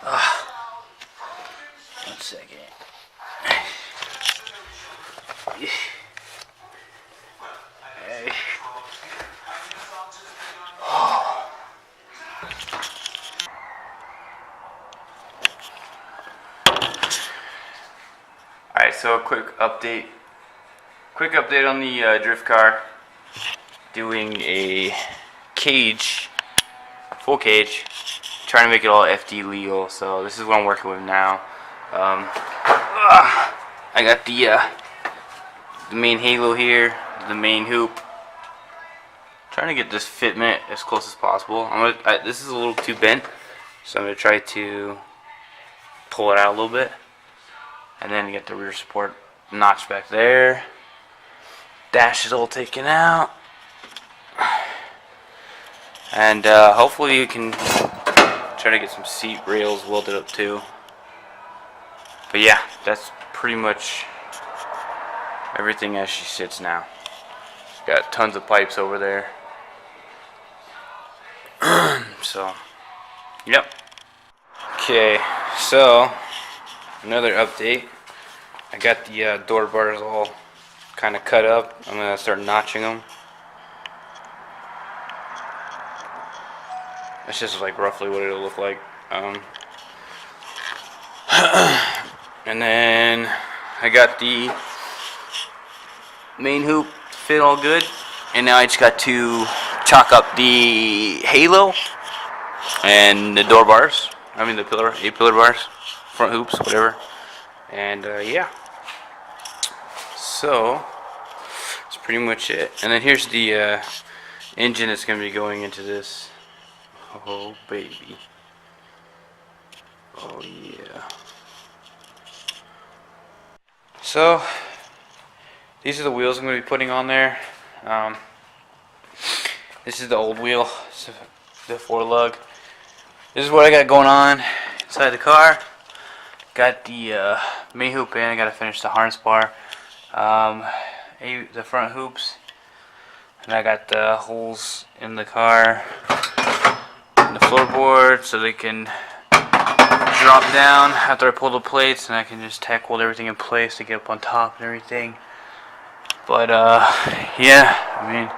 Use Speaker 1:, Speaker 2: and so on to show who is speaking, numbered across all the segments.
Speaker 1: One second. Hey. Alright, so a quick update. Quick update on the drift car. Doing a cage, full cage, trying to make it all FD legal. So this is what I'm working with now. I got the main halo here, the main hoop. Trying to get this fitment as close as possible. This is a little too bent, so I'm gonna try to pull it out a little bit, and then get the rear support notch back there. Dash is all taken out, and hopefully you can try to get some seat rails welded up too. But yeah, that's pretty much everything as she sits now. Got tons of pipes over there. So, yep. Okay, so another update. I got the door bars all kind of cut up. I'm gonna start notching them. That's just like roughly what it'll look like. And then I got the main hoop fit all good, and now I just got to chalk up the halo and the door bars. I mean the A-pillar bars, front hoops, whatever. And yeah, so that's pretty much it. And then here's the engine that's going to be going into this. Oh baby, oh yeah. So these are the wheels I'm going to be putting on there. This is the old wheel, so the 4-lug. This is what I got going on inside the car. Got the main hoop in. I got to finish the harness bar, the front hoops, and I got the holes in the car, in the floorboard, so they can drop down after I pull the plates, and I can just tack weld everything in place to get up on top and everything. But yeah, I mean,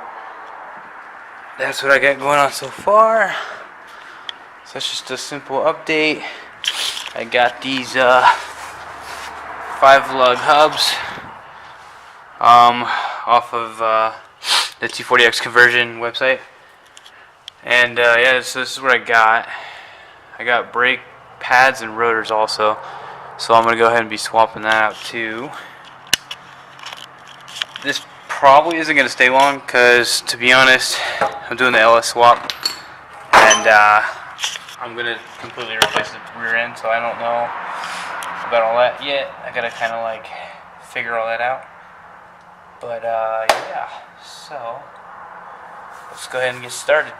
Speaker 1: that's what I got going on so far. So that's just a simple update. I got these 5-lug hubs off of the T40X conversion website. And yeah, so this is what I got. I got brake pads and rotors also. So I'm going to go ahead and be swapping that out too. This probably isn't going to stay long because, to be honest, I'm doing the LS swap, and I'm going to completely replace the rear end, so I don't know about all that yet. I got to kind of like figure all that out. But yeah, so let's go ahead and get started.